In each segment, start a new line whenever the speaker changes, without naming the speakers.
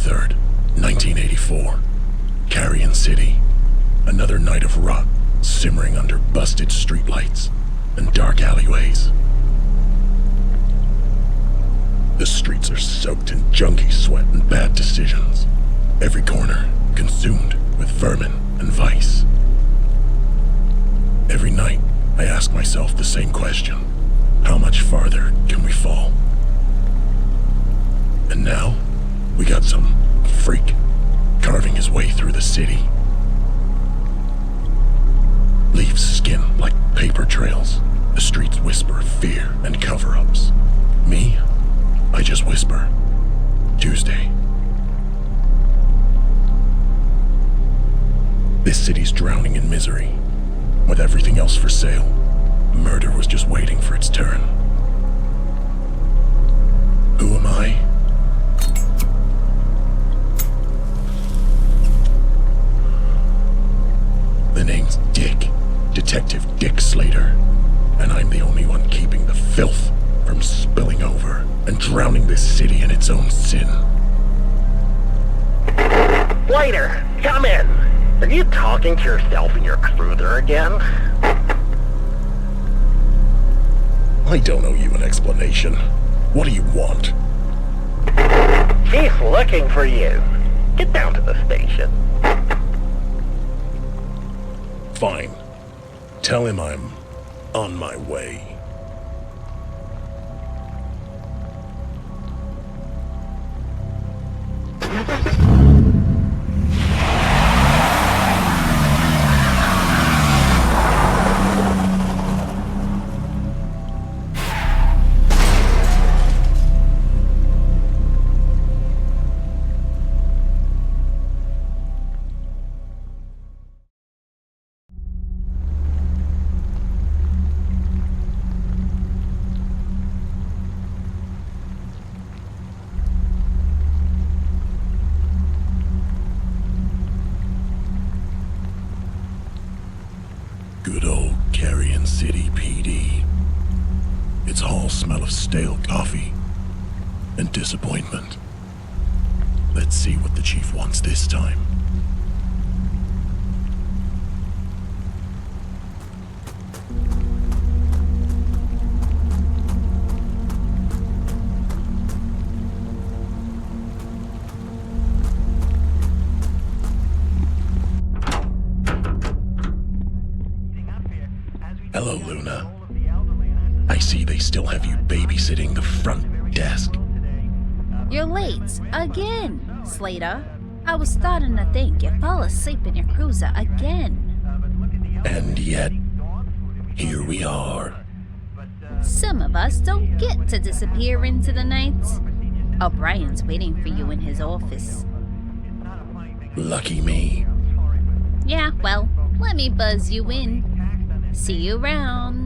3rd, 1984. Carrion City. Another night of rot, simmering under busted streetlights and dark alleyways. The streets are soaked in junkie sweat and bad decisions. Every corner consumed with vermin and vice. Every night, I ask myself the same question. How much farther can we fall? And now, we got some freak carving his way through the city. Leaves skin like paper trails. The streets whisper fear and cover-ups. Me? I just whisper. Tuesday. This city's drowning in misery. With everything else for sale, murder was just waiting for its turn. Who am I? The name's Dick. Detective Dick Slater. And I'm the only one keeping the filth from spilling over and drowning this city in its own sin.
Slater, come in! Are you talking to yourself in your cruiser again?
I don't owe you an explanation. What do you want?
She's looking for you. Get down to the station.
Fine. Tell him I'm on my way. Good old Carrion City PD. Its halls smell of stale coffee and disappointment. Let's see what the chief wants this time. Hello, Luna. I see they still have you babysitting the front desk.
You're late again, Slater. I was starting to think you fell asleep in your cruiser again.
And yet, here we are.
Some of us don't get to disappear into the night. O'Brien's waiting for you in his office.
Lucky me.
Yeah, well, let me buzz you in. See you around.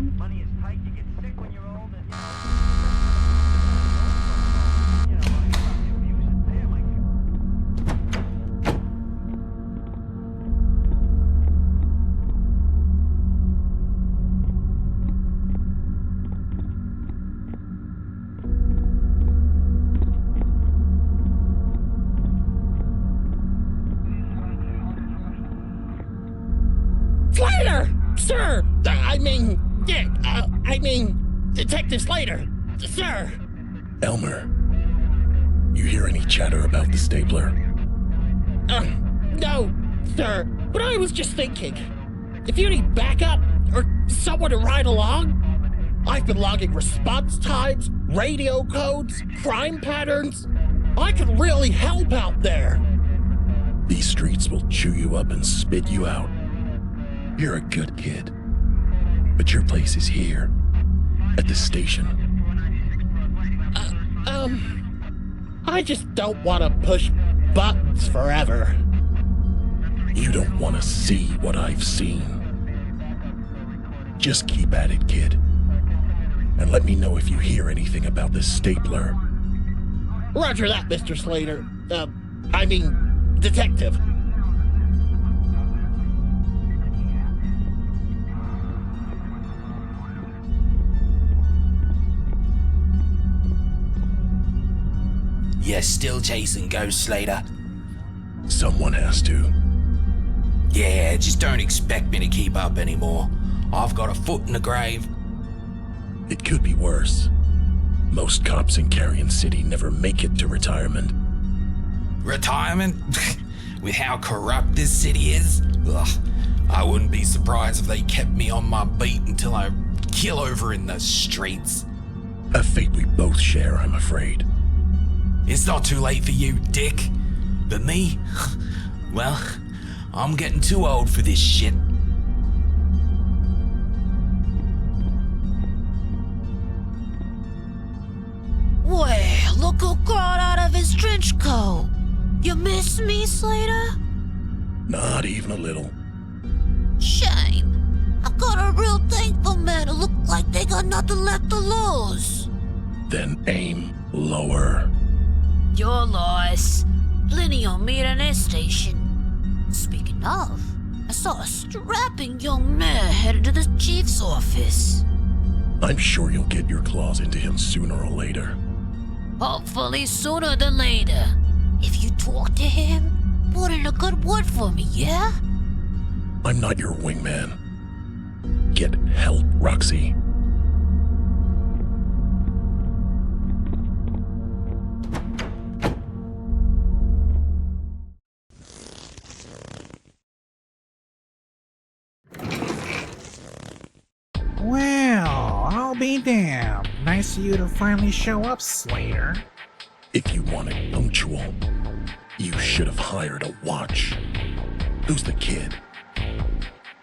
Slater! Sir! Detective Slater! Sir!
Elmer, you hear any chatter about the stapler?
No, sir. But I was just thinking, if you need backup or someone to ride along, I've been logging response times, radio codes, crime patterns. I could really help out there.
These streets will chew you up and spit you out. You're a good kid. But your place is here, at the station.
I just don't want to push buttons forever.
You don't want to see what I've seen. Just keep at it, kid. And let me know if you hear anything about this stapler.
Roger that, Mr. Slater. Detective.
You still chasing Ghost Slater?
Someone has to.
Yeah, just don't expect me to keep up anymore. I've got a foot in the grave.
It could be worse. Most cops in Carrion City never make it to retirement.
Retirement? With how corrupt this city is? Ugh, I wouldn't be surprised if they kept me on my beat until I kill over in the streets.
A fate we both share, I'm afraid.
It's not too late for you, Dick. But me? Well, I'm getting too old for this shit.
Well, look who crawled out of his trench coat. You miss me, Slater?
Not even a little.
Shame. I got a real thing for men who look like they got nothing left to lose.
Then aim lower.
Your loss. Plenty on me at an air station. Speaking of, I saw a strapping young man headed to the chief's office.
I'm sure you'll get your claws into him sooner or later.
Hopefully sooner than later. If you talk to him, put in a good word for me, yeah?
I'm not your wingman. Get help, Roxy.
Well, I'll be damned. Nice of you to finally show up, Slater.
If you want it punctual, you should have hired a watch. Who's the kid?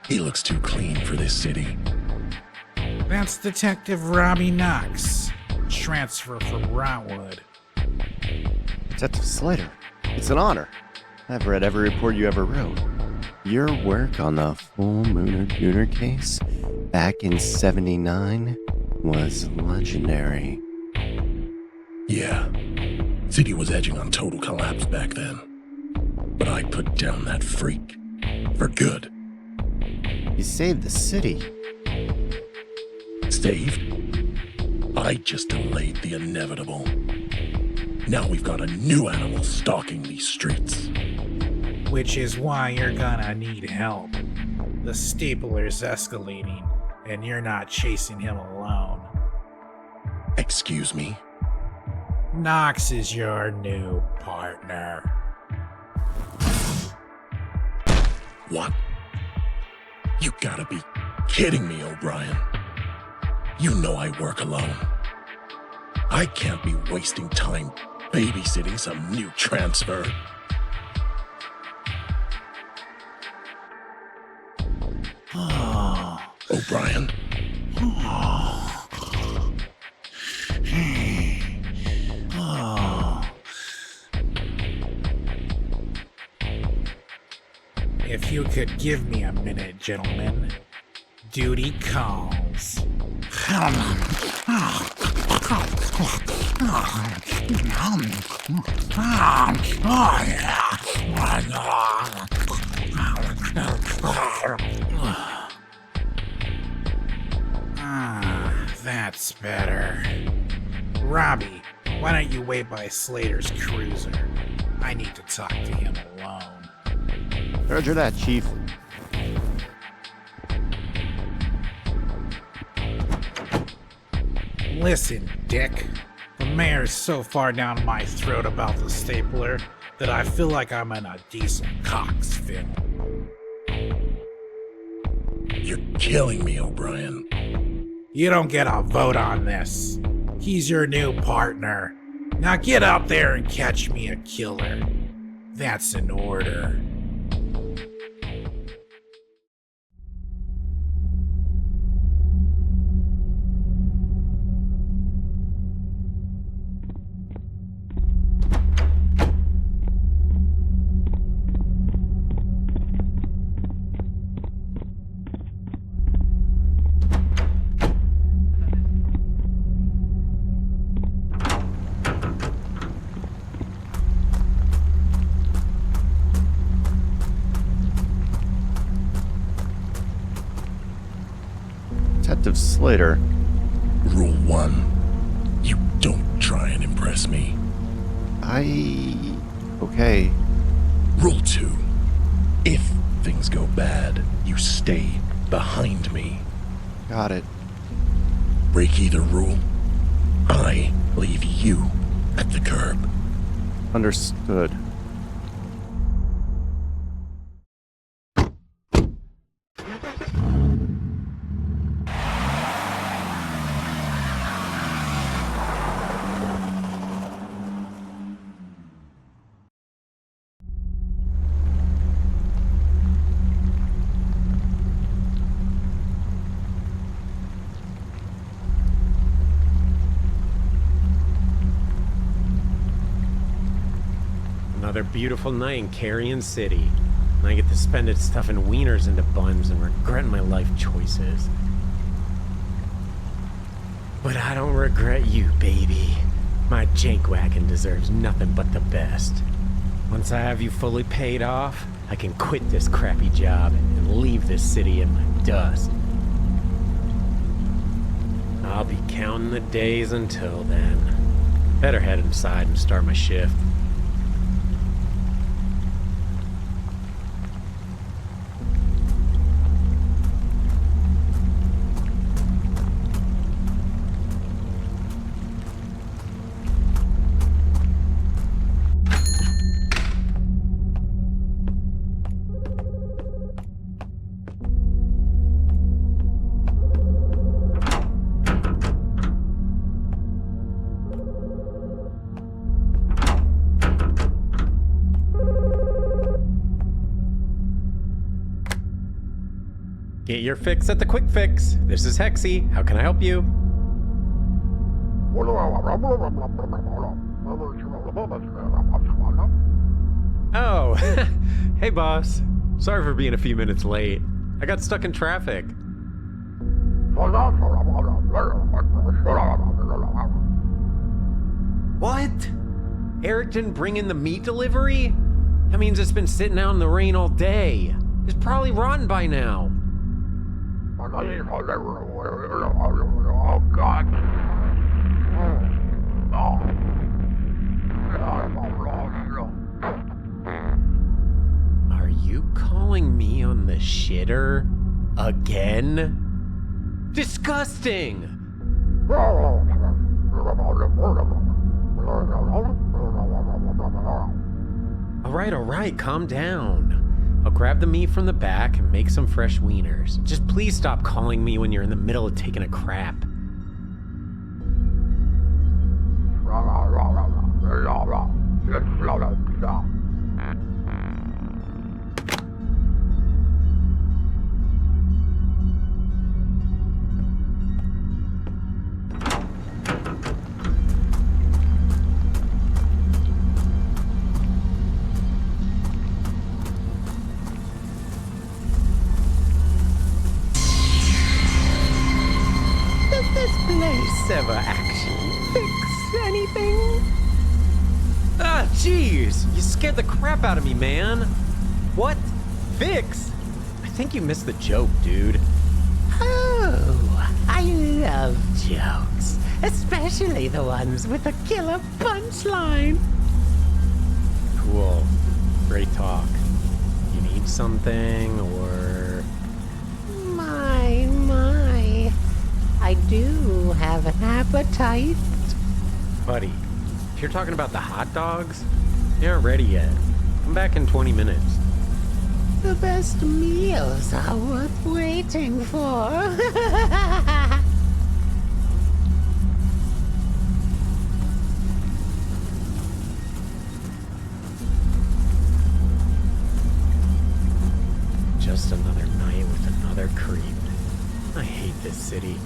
He looks too clean for this city.
That's Detective Robbie Knox. Transfer from Rotwood.
Detective Slater, it's an honor. I've read every report you ever wrote. Your work on the Full Mooner Gooner case back in '79 was legendary.
Yeah, city was edging on total collapse back then. But I put down that freak. For good.
You saved the city.
Saved? I just delayed the inevitable. Now we've got a new animal stalking these streets.
Which is why you're gonna need help. The stapler's escalating, and you're not chasing him alone.
Excuse me?
Knox is your new partner.
What? You gotta be kidding me, O'Brien. You know I work alone. I can't be wasting time babysitting some new transfer. O'Brien?
If you could give me a minute, gentlemen. Duty calls. That's better. Robbie, why don't you wait by Slater's cruiser? I need to talk to him alone.
Roger that, Chief.
Listen, Dick. The mayor's so far down my throat about the stapler that I feel like I'm in a decent Cox film.
You're killing me, O'Brien.
You don't get a vote on this. He's your new partner. Now get out there and catch me a killer. That's an order.
Detective Slater,
Rule 1. You don't try and impress me.
Okay.
Rule 2. If things go bad, you stay behind me.
Got it.
Break either rule, I leave you at the curb.
Understood.
Another beautiful night in Carrion City. And I get to spend it stuffing wieners into buns and regretting my life choices. But I don't regret you, baby. My jank wagon deserves nothing but the best. Once I have you fully paid off, I can quit this crappy job and leave this city in my dust. I'll be counting the days until then. Better head inside and start my shift. Get your fix at the Quick Fix. This is Hexy. How can I help you? Oh, hey boss. Sorry for being a few minutes late. I got stuck in traffic. What? Eric didn't bring in the meat delivery? That means it's been sitting out in the rain all day. It's probably rotten by now.
Oh, God.
Are you calling me on the shitter again? Disgusting! All right, calm down. I'll grab the meat from the back and make some fresh wieners. Just please stop calling me when you're in the middle of taking a crap. Place ever actually fix anything? Ah, jeez, you scared the crap out of me, man. What? Fix? I think you missed the joke, dude.
Oh, I love jokes, especially the ones with a killer punchline.
Cool. Great talk. You need something, or...
My. I do have an appetite.
Buddy, if you're talking about the hot dogs, they aren't ready yet. Come back in 20 minutes.
The best meals are worth waiting for.
Just another night with another creep. I hate this city.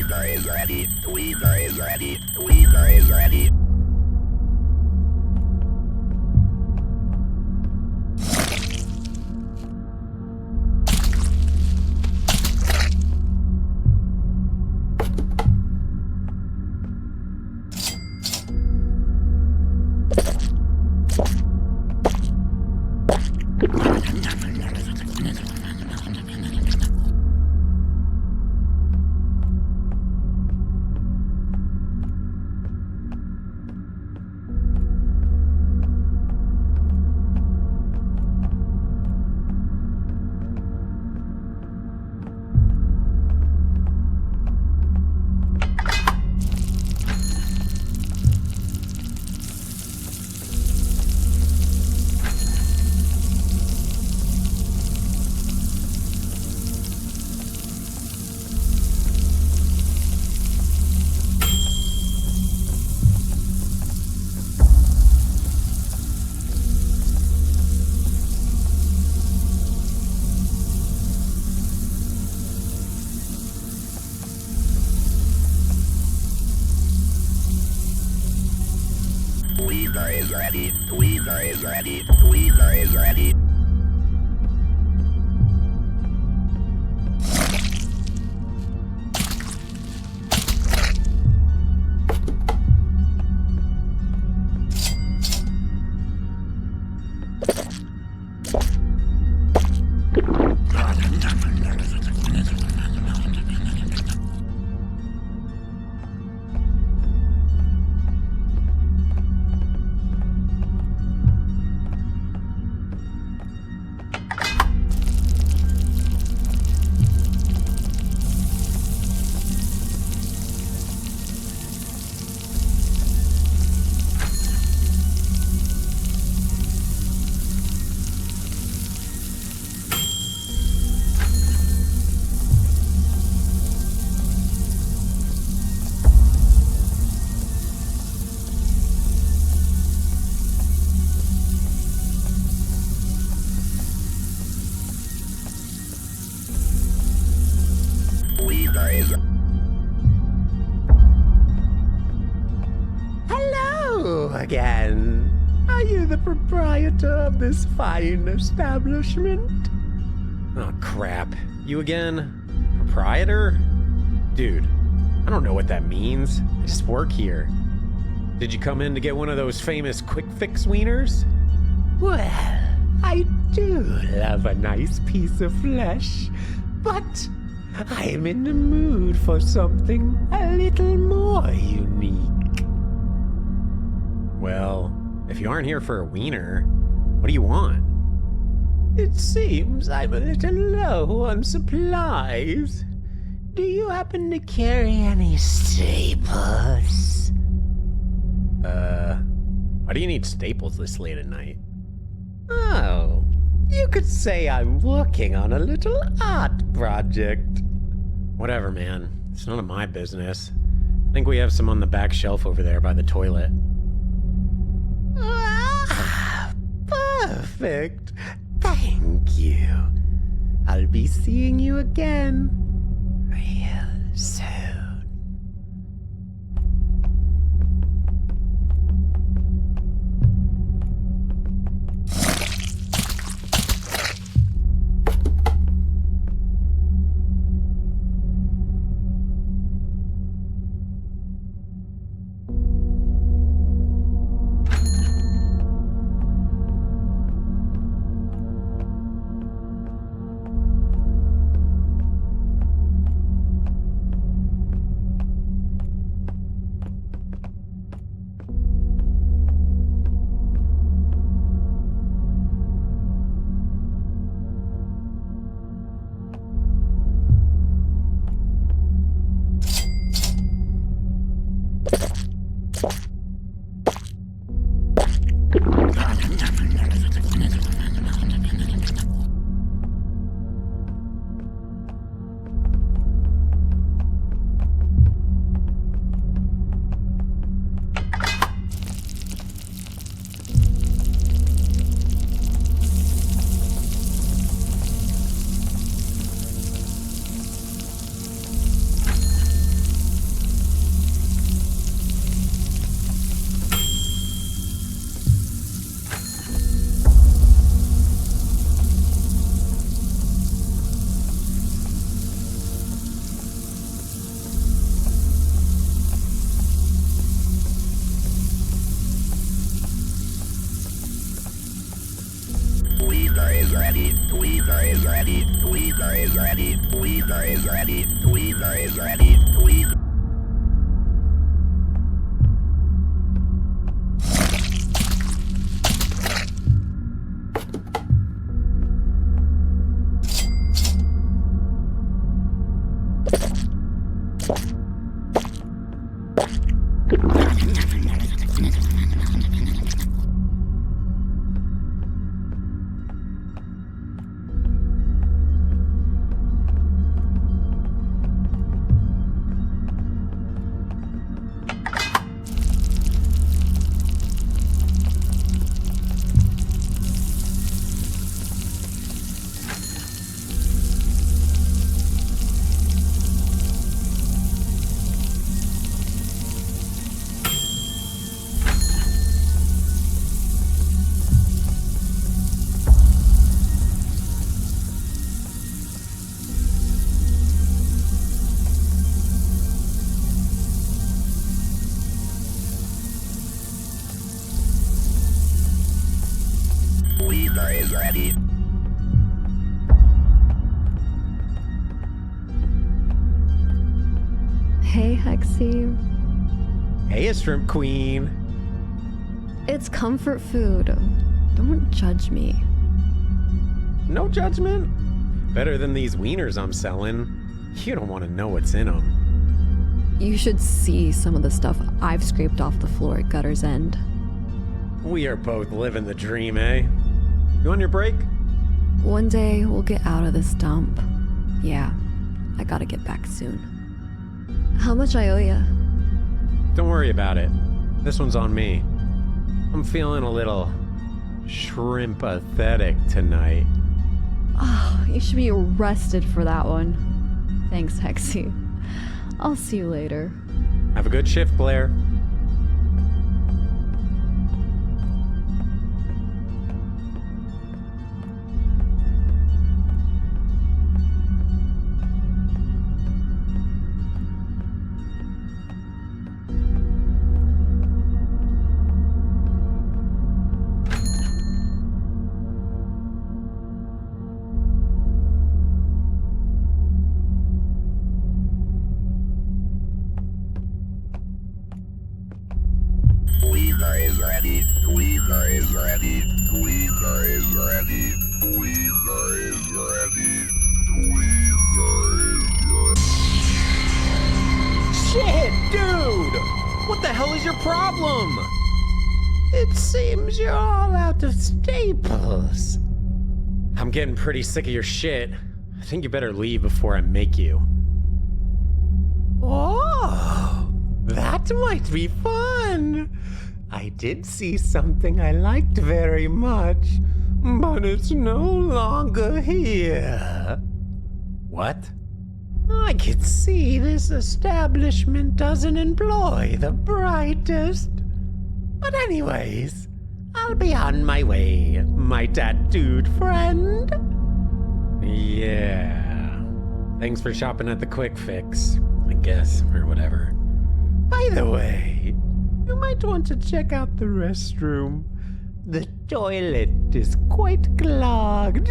Weaver is ready. Weaver is ready. Weaver is ready. Weaver is ready. Weaver is ready. Weaver is ready. Weaver is.
Hello again. Are you the proprietor of this fine establishment? Oh, crap. You again? Proprietor? Dude, I don't know what that means. I just work here. Did you come in to get one of those famous quick fix wieners? Well, I do love a nice piece of flesh, but I am in the mood for something a little more unique. Well, if you aren't here for a wiener, what do you want? It seems I'm a little low on supplies. Do you happen to carry any staples? Why do you need staples this late at night? Oh, you could say I'm working on a little art project. Whatever, man. It's none of my business. I think we have some on the back shelf over there by the toilet. Ah, perfect. Thank you. I'll be seeing you again real soon.
Hey, Hexy.
Hey, Shrimp Queen.
It's comfort food. Don't judge me.
No judgment. Better than these wieners I'm selling. You don't want to know what's in them.
You should see some of the stuff I've scraped off the floor at Gutter's End.
We are both living the dream, eh? You on your break?
One day we'll get out of this dump. Yeah, I gotta get back soon. How much I owe ya?
Don't worry about it. This one's on me. I'm feeling a little shrimp-athetic tonight.
Oh, you should be arrested for that one. Thanks, Hexy. I'll see you later.
Have a good shift, Blair. Shit, dude! What the hell is your problem?
It seems you're all out of staples.
I'm getting pretty sick of your shit. I think you better leave before I make you.
Oh, that might be fun. I did see something I liked very much, but it's no longer here.
What?
I can see this establishment doesn't employ the brightest. But anyways, I'll be on my way, my tattooed friend.
Yeah. Thanks for shopping at the Quick Fix, I guess, or whatever.
By the way, you might want to check out the restroom. The toilet is quite clogged.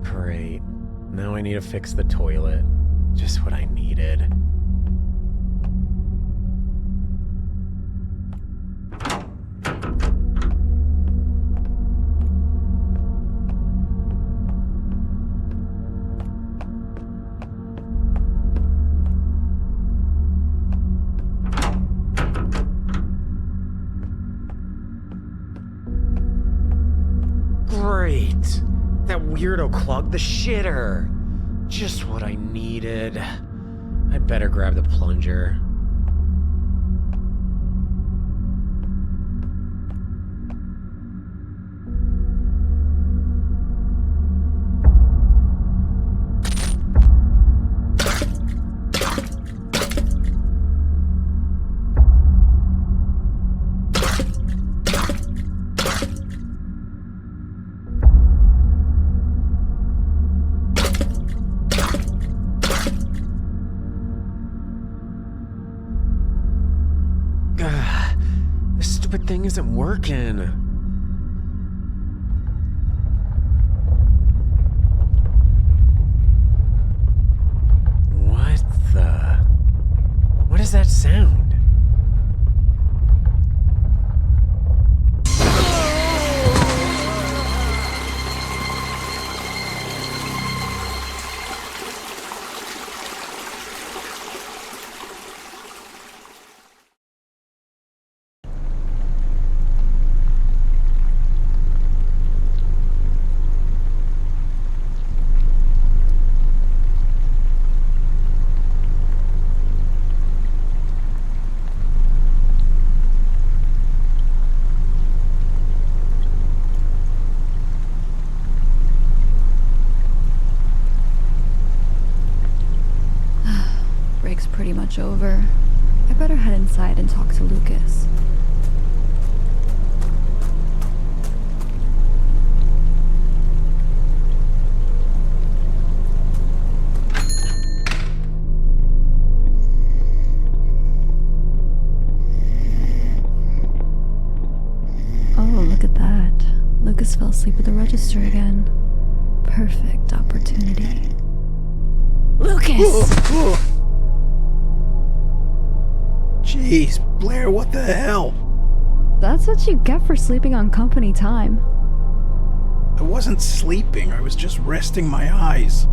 Great. Now I need to fix the toilet. Just what I needed. Great! That weirdo clogged the shitter! Just what I needed. I'd better grab the plunger. thing isn't working. What the? What is that sound?
Break's pretty much over. I better head inside and talk to Lucas. Oh, look at that. Lucas fell asleep at the register again. Perfect opportunity. Lucas!
Jeez, Blair, what the hell?
That's what you get for sleeping on company time.
I wasn't sleeping, I was just resting my eyes.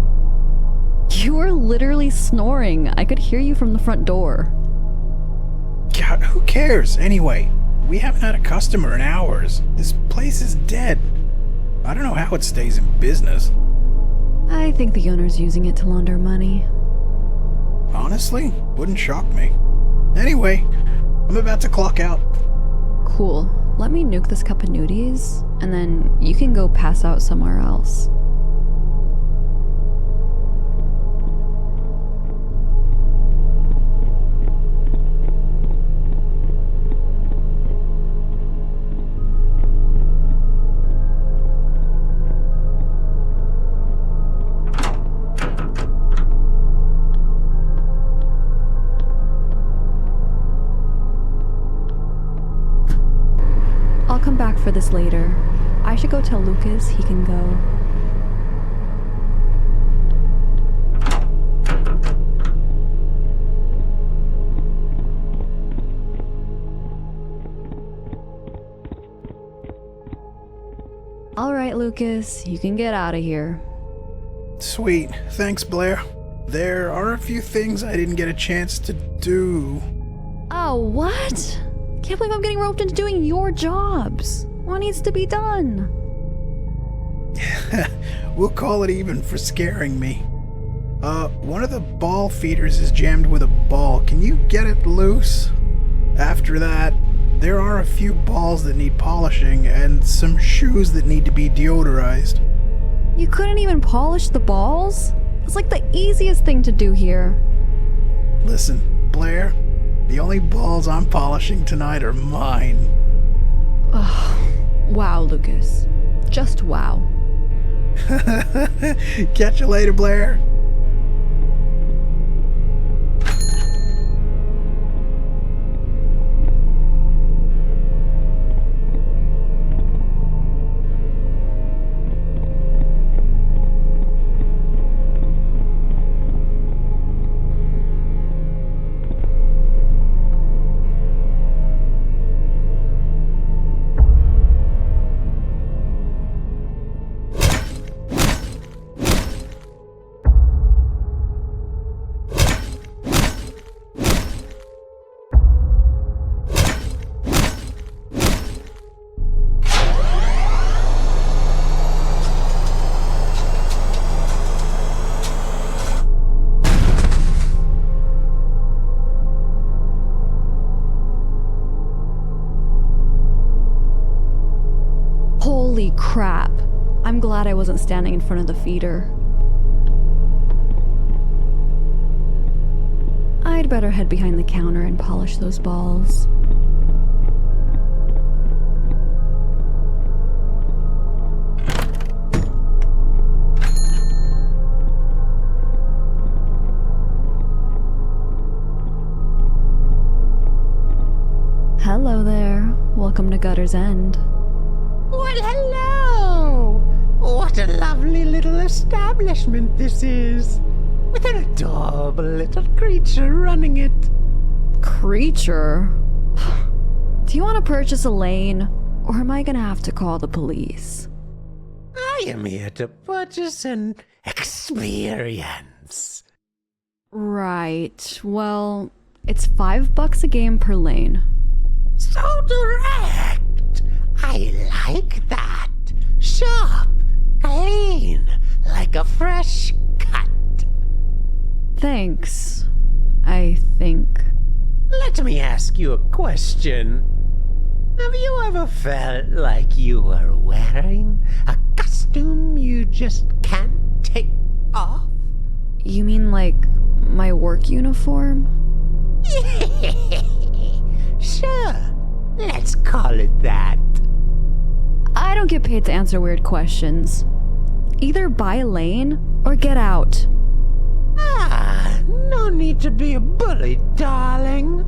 You were literally snoring. I could hear you from the front door.
God, who cares? Anyway, we haven't had a customer in hours. This place is dead. I don't know how it stays in business.
I think the owner's using it to launder money.
Honestly, wouldn't shock me. Anyway, I'm about to clock out.
Cool. Let me nuke this cup of nudies, and then you can go pass out somewhere else. I'll come back for this later. I should go tell Lucas he can go. Alright, Lucas, you can get out of here.
Sweet. Thanks, Blair. There are a few things I didn't get a chance to do.
Oh, what? Can't believe I'm getting roped into doing your jobs. What needs to be done?
We'll call it even for scaring me. One of the ball feeders is jammed with a ball. Can you get it loose? After that, there are a few balls that need polishing and some shoes that need to be deodorized.
You couldn't even polish the balls? It's like the easiest thing to do here.
Listen, Blair, the only balls I'm polishing tonight are mine.
Ugh. Wow, Lucas. Just wow.
Catch you later, Blair.
Holy crap. I'm glad I wasn't standing in front of the feeder. I'd better head behind the counter and polish those balls. Hello there. Welcome to
establishment this is, with an adorable little creature running it.
Creature? Do you want to purchase Elaine, or am I gonna have to call the police?
I am here to purchase an experience.
Right. Well, it's $5 a game per lane.
So direct. I like that. Sharp, clean, like a fresh cut.
Thanks. I think.
Let me ask you a question. Have you ever felt like you were wearing a costume you just can't take off?
You mean like my work uniform?
Sure, let's call it that.
I don't get paid to answer weird questions. Either buy a lane or get out.
Ah, no need to be a bully, darling.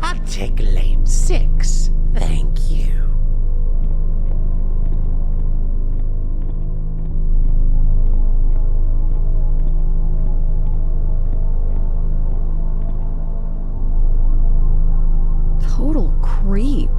I'll take lane 6, thank you.
Total creep.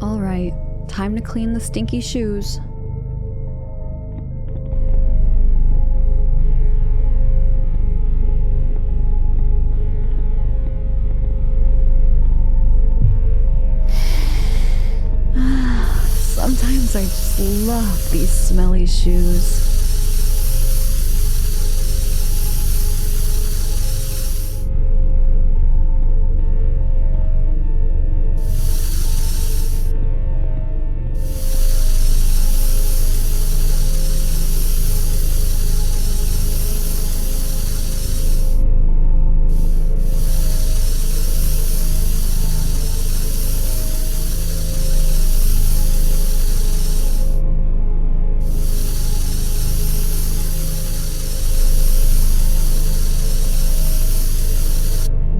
Alright, time to clean the stinky shoes. Sometimes I just love these smelly shoes.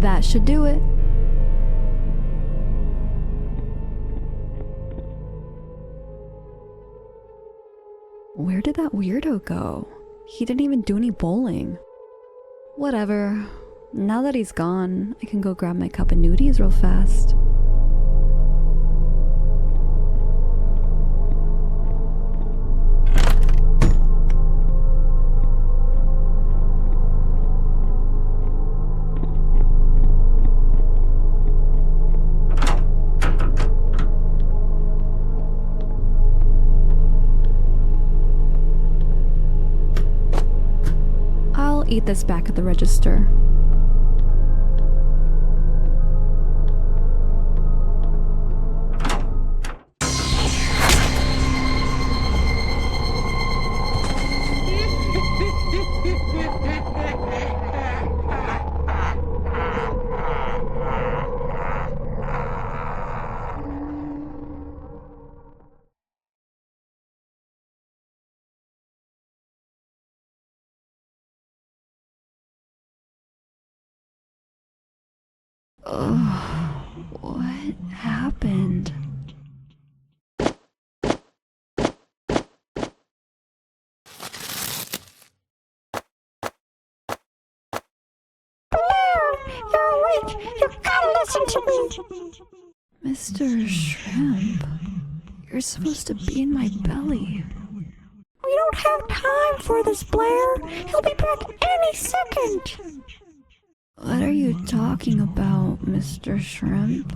That should do it. Where did that weirdo go? He didn't even do any bowling. Whatever. Now that he's gone, I can go grab my cup of nudies real fast. I'll eat this back at the register. What happened?
You're awake! You gotta listen to me!
Mr. Shrimp, you're supposed to be in my belly.
We don't have time for this, Blair! He'll be back any second!
What are you talking about, Mr. Shrimp?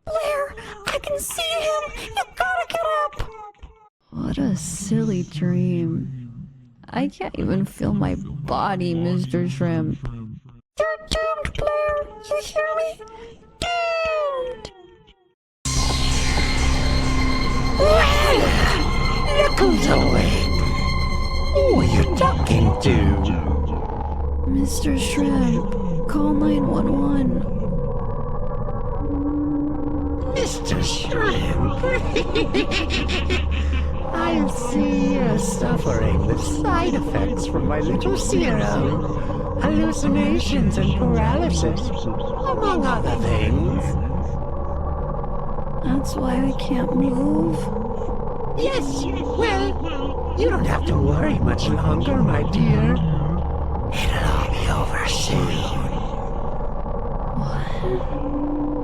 Blair, I can see him! You gotta get up!
What a silly dream. I can't even feel my body, Mr. Shrimp.
You're doomed, Blair! You hear me? Doomed!
Knuckles away! Who are you talking to?
Mr. Shrimp, call 911.
Mr. Shrimp? I see you're suffering with side effects from my little serum. Hallucinations and paralysis, among other things.
That's why I can't move.
Yes, well, you don't have to worry much longer, my dear. It'll all be over soon.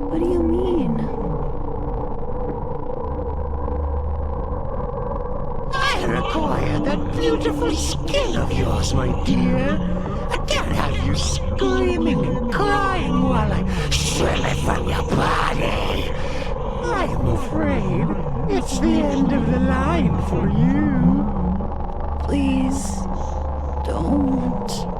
What do you mean?
I require that beautiful skin of yours, my dear. I can't have you screaming and crying while I strip it from your body. I am afraid it's the end of the line for you.
Please, don't.